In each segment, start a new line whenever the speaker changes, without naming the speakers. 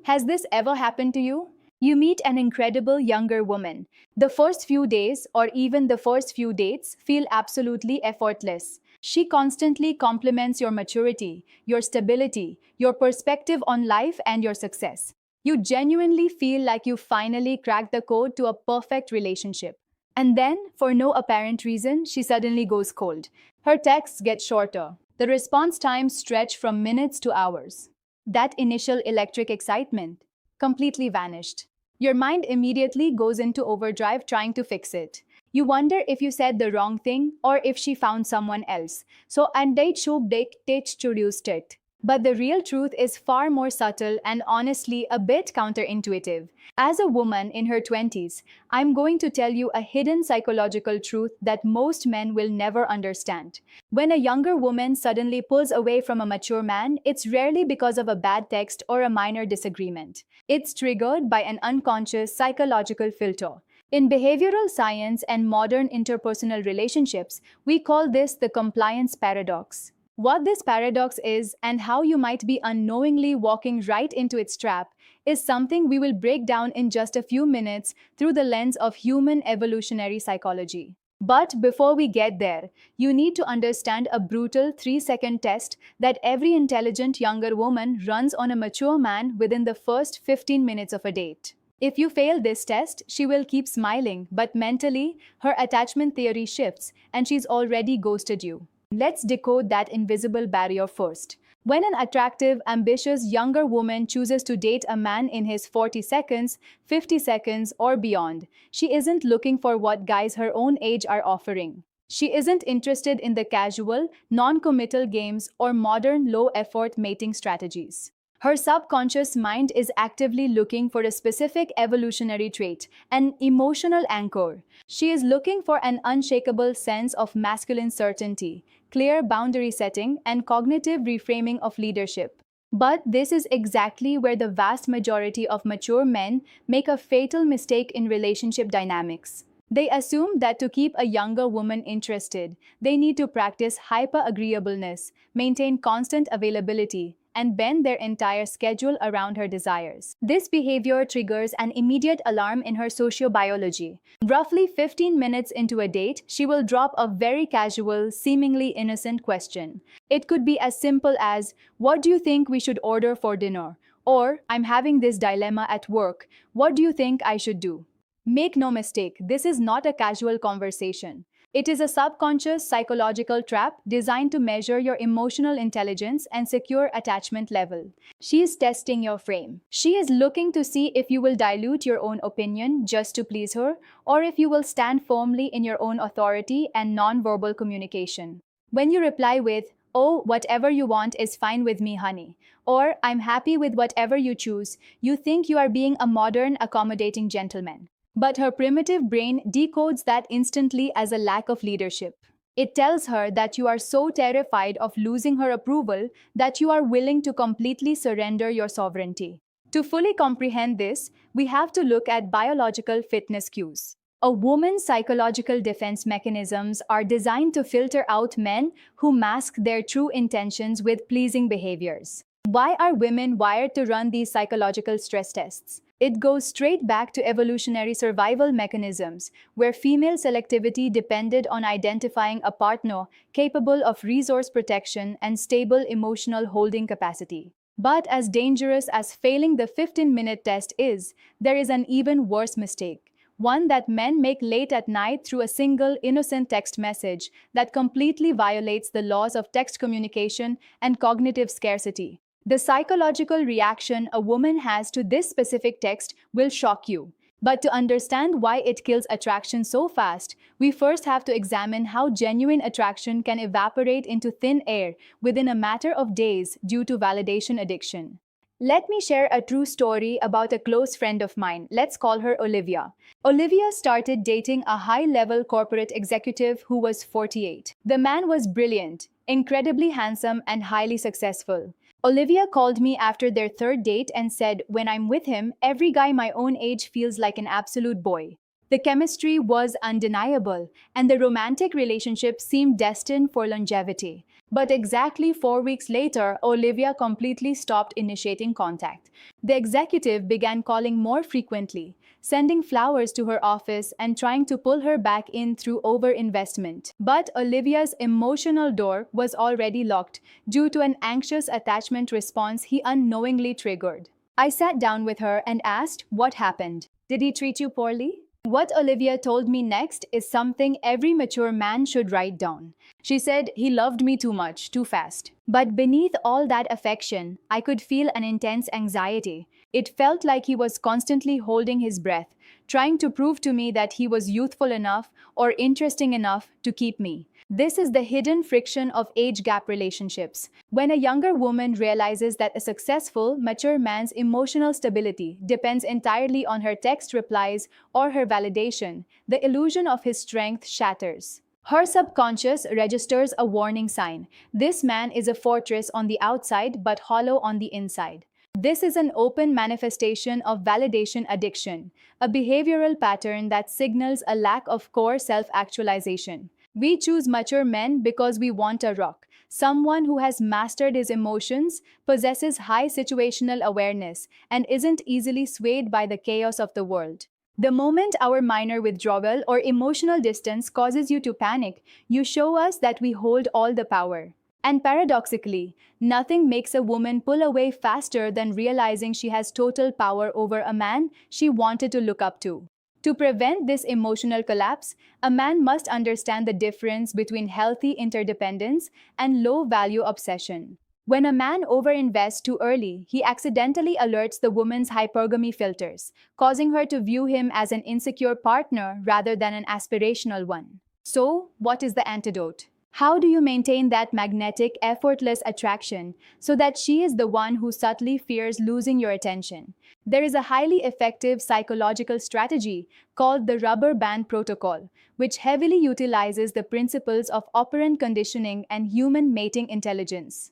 Has this ever happened to you? You meet an incredible younger woman. The first few days, or even the first few dates, feel absolutely effortless. She constantly compliments your maturity, your stability, your perspective on life, and your success. You genuinely feel like you finally cracked the code to a perfect relationship. And then, for no apparent reason, she suddenly goes cold. Her texts get shorter. The response times stretch from minutes to hours. That initial electric excitement completely vanished. Your mind immediately goes into overdrive trying to fix it. You wonder if you said the wrong thing or if she found someone else. So, and they should it. But the real truth is far more subtle and honestly a bit counterintuitive. As a woman in her 20s, I'm going to tell you a hidden psychological truth that most men will never understand. When a younger woman suddenly pulls away from a mature man, it's rarely because of a bad text or a minor disagreement. It's triggered by an unconscious psychological filter. In behavioral science and modern interpersonal relationships, we call this the compliance paradox. What this paradox is and how you might be unknowingly walking right into its trap is something we will break down in just a few minutes through the lens of human evolutionary psychology. But before we get there, you need to understand a brutal 3-second test that every intelligent younger woman runs on a mature man within the first 15 minutes of a date. If you fail this test, she will keep smiling, but mentally, her attachment theory shifts and she's already ghosted you. Let's decode that invisible barrier first. When an attractive, ambitious younger woman chooses to date a man in his 40 seconds, 50 seconds, or beyond, she isn't looking for what guys her own age are offering. She isn't interested in the casual, non-committal games or modern low-effort mating strategies. Her subconscious mind is actively looking for a specific evolutionary trait, an emotional anchor. She is looking for an unshakable sense of masculine certainty, clear boundary setting, and cognitive reframing of leadership. But this is exactly where the vast majority of mature men make a fatal mistake in relationship dynamics. They assume that to keep a younger woman interested, they need to practice hyper-agreeableness, maintain constant availability, and bend their entire schedule around her desires. This behavior triggers an immediate alarm in her sociobiology. Roughly 15 minutes into a date, she will drop a very casual, seemingly innocent question. It could be as simple as, "What do you think we should order for dinner?" Or, "I'm having this dilemma at work. What do you think I should do?" Make no mistake, this is not a casual conversation. It is a subconscious psychological trap designed to measure your emotional intelligence and secure attachment level. She is testing your frame. She is looking to see if you will dilute your own opinion just to please her, or if you will stand firmly in your own authority and non-verbal communication. When you reply with, "Oh, whatever you want is fine with me, honey," or "I'm happy with whatever you choose," you think you are being a modern, accommodating gentleman. But her primitive brain decodes that instantly as a lack of leadership. It tells her that you are so terrified of losing her approval that you are willing to completely surrender your sovereignty. To fully comprehend this, we have to look at biological fitness cues. A woman's psychological defense mechanisms are designed to filter out men who mask their true intentions with pleasing behaviors. Why are women wired to run these psychological stress tests? It goes straight back to evolutionary survival mechanisms, where female selectivity depended on identifying a partner capable of resource protection and stable emotional holding capacity. But as dangerous as failing the 15-minute test is, there is an even worse mistake, one that men make late at night through a single innocent text message that completely violates the laws of text communication and cognitive scarcity. The psychological reaction a woman has to this specific text will shock you. But to understand why it kills attraction so fast, we first have to examine how genuine attraction can evaporate into thin air within a matter of days due to validation addiction. Let me share a true story about a close friend of mine. Let's call her Olivia. Olivia started dating a high-level corporate executive who was 48. The man was brilliant, incredibly handsome, and highly successful. Olivia called me after their third date and said, "When I'm with him, every guy my own age feels like an absolute boy." The chemistry was undeniable, and the romantic relationship seemed destined for longevity. But exactly 4 weeks later, Olivia completely stopped initiating contact. The executive began calling more frequently, sending flowers to her office and trying to pull her back in through overinvestment. But Olivia's emotional door was already locked due to an anxious attachment response he unknowingly triggered. I sat down with her and asked what happened. Did he treat you poorly? What Olivia told me next is something every mature man should write down. She said he loved me too much, too fast. But beneath all that affection, I could feel an intense anxiety. It felt like he was constantly holding his breath, trying to prove to me that he was youthful enough or interesting enough to keep me. This is the hidden friction of age gap relationships. When a younger woman realizes that a successful, mature man's emotional stability depends entirely on her text replies or her validation, the illusion of his strength shatters. Her subconscious registers a warning sign. This man is a fortress on the outside but hollow on the inside. This is an open manifestation of validation addiction, a behavioral pattern that signals a lack of core self-actualization. We choose mature men because we want a rock, someone who has mastered his emotions, possesses high situational awareness, and isn't easily swayed by the chaos of the world. The moment our minor withdrawal or emotional distance causes you to panic, you show us that we hold all the power. And paradoxically, nothing makes a woman pull away faster than realizing she has total power over a man she wanted to look up to. To prevent this emotional collapse, a man must understand the difference between healthy interdependence and low-value obsession. When a man overinvests too early, he accidentally alerts the woman's hypergamy filters, causing her to view him as an insecure partner rather than an aspirational one. So, what is the antidote? How do you maintain that magnetic, effortless attraction so that she is the one who subtly fears losing your attention? There is a highly effective psychological strategy called the rubber band protocol, which heavily utilizes the principles of operant conditioning and human mating intelligence.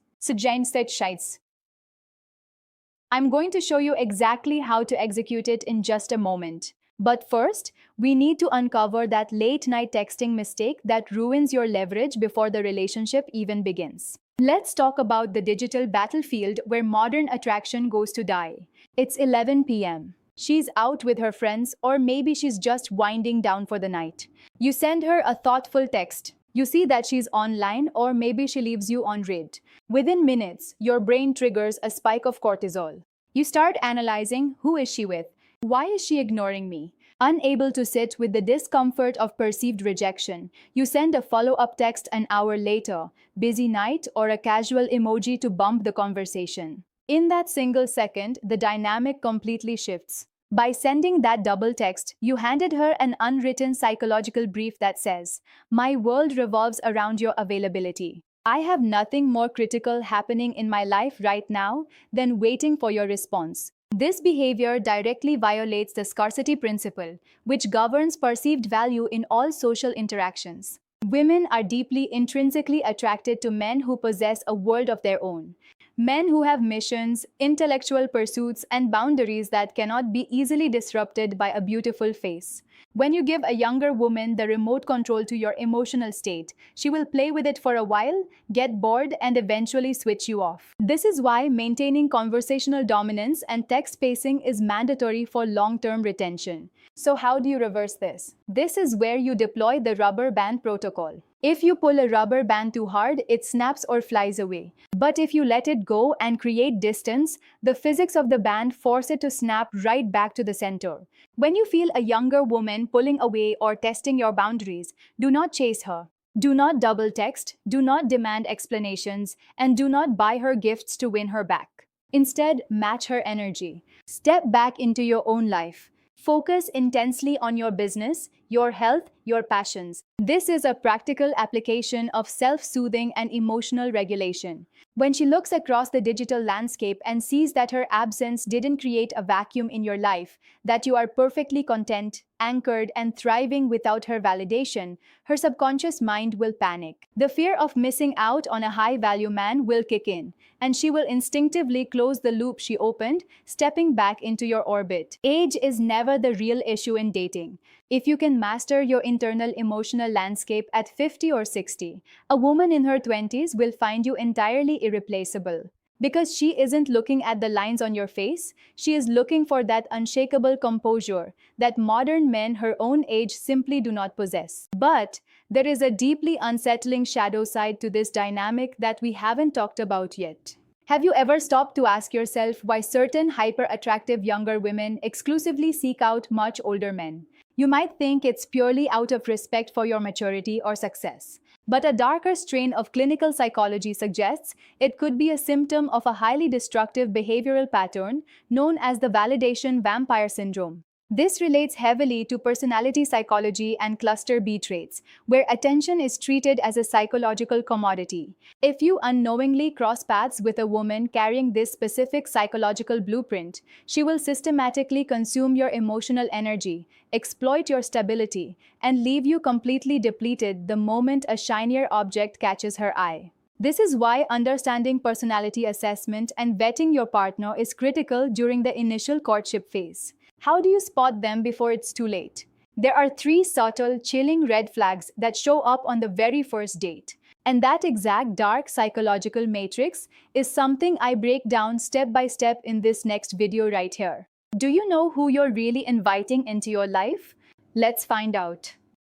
I'm going to show you exactly how to execute it in just a moment. But first, we need to uncover that late-night texting mistake that ruins your leverage before the relationship even begins. Let's talk about the digital battlefield where modern attraction goes to die. It's 11 p.m. She's out with her friends, or maybe she's just winding down for the night. You send her a thoughtful text. You see that she's online, or maybe she leaves you on read. Within minutes, your brain triggers a spike of cortisol. You start analyzing, who is she with? Why is she ignoring me? Unable to sit with the discomfort of perceived rejection, you send a follow-up text an hour later, busy night, or a casual emoji to bump the conversation. In that single second, the dynamic completely shifts. By sending that double text, you handed her an unwritten psychological brief that says, "My world revolves around your availability. I have nothing more critical happening in my life right now than waiting for your response." This behavior directly violates the scarcity principle, which governs perceived value in all social interactions. Women are deeply intrinsically attracted to men who possess a world of their own. Men who have missions, intellectual pursuits, and boundaries that cannot be easily disrupted by a beautiful face. When you give a younger woman the remote control to your emotional state, she will play with it for a while, get bored, and eventually switch you off. This is why maintaining conversational dominance and text spacing is mandatory for long-term retention. So how do you reverse this? This is where you deploy the rubber band protocol. If you pull a rubber band too hard, it snaps or flies away. But if you let it go and create distance, the physics of the band force it to snap right back to the center. When you feel a younger woman pulling away or testing your boundaries, do not chase her. Do not double text, do not demand explanations, and do not buy her gifts to win her back. Instead, match her energy. Step back into your own life. Focus intensely on your business, your health, your passions. This is a practical application of self-soothing and emotional regulation. When she looks across the digital landscape and sees that her absence didn't create a vacuum in your life, that you are perfectly content, anchored, and thriving without her validation, her subconscious mind will panic. The fear of missing out on a high-value man will kick in, and she will instinctively close the loop she opened, stepping back into your orbit. Age is never the real issue in dating. If you can master your internal emotional landscape at 50 or 60, a woman in her 20s will find you entirely irreplaceable. Because she isn't looking at the lines on your face, she is looking for that unshakable composure that modern men her own age simply do not possess. But there is a deeply unsettling shadow side to this dynamic that we haven't talked about yet. Have you ever stopped to ask yourself why certain hyper attractive younger women exclusively seek out much older men? You might think it's purely out of respect for your maturity or success. But a darker strain of clinical psychology suggests it could be a symptom of a highly destructive behavioral pattern known as the validation vampire syndrome. This relates heavily to personality psychology and cluster B traits, where attention is treated as a psychological commodity. If you unknowingly cross paths with a woman carrying this specific psychological blueprint, she will systematically consume your emotional energy, exploit your stability, and leave you completely depleted the moment a shinier object catches her eye. This is why understanding personality assessment and vetting your partner is critical during the initial courtship phase. How do you spot them before it's too late? There are 3 subtle, chilling red flags that show up on the very first date. And that exact dark psychological matrix is something I break down step by step in this next video right here. Do you know who you're really inviting into your life? Let's find out.